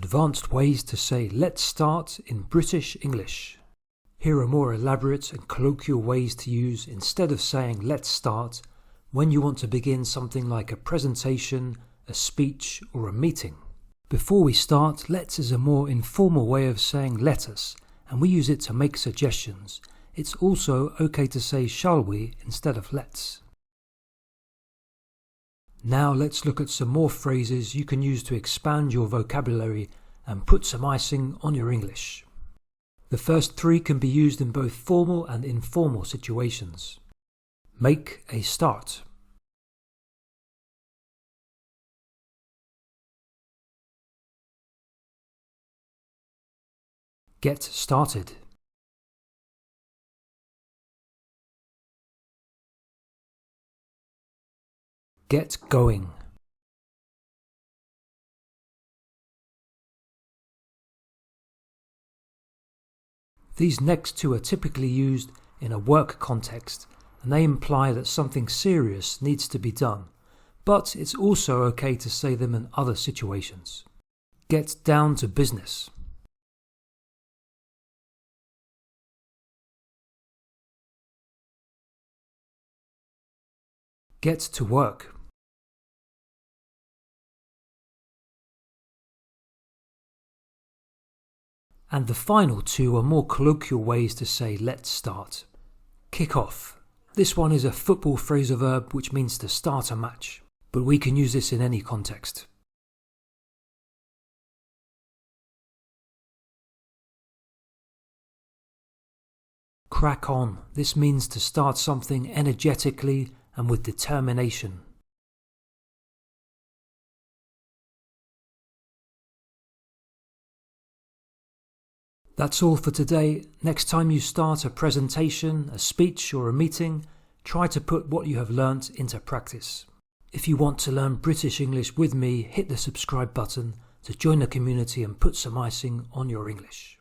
advanced ways to say let's start in British English. Here are more elaborate and colloquial ways to use instead of saying let's start when you want to begin something like a presentation, a speech or a meeting. Before we start, let's is a more informal way of saying let us, and we use it to make suggestions. It's also okay to say shall we instead of let's. Now let's look at some more phrases you can use to expand your vocabulary and put some icing on your English. The first three can be used in both formal and informal situations. Make a start. Get started. Get going. These next two are typically used in a work context, and they imply that something serious needs to be done, but it's also okay to say them in other situations. Get down to business. Get to work. And the final two are more colloquial ways to say let's start. Kick off. This one is a football phrasal verb which means to start a match, but we can use this in any context. Crack on. This means to start something energetically and with determination. That's all for today. Next time you start a presentation, a speech or a meeting, try to put what you have learnt into practice. If you want to learn British English with me, hit the subscribe button to join the community and put some icing on your English.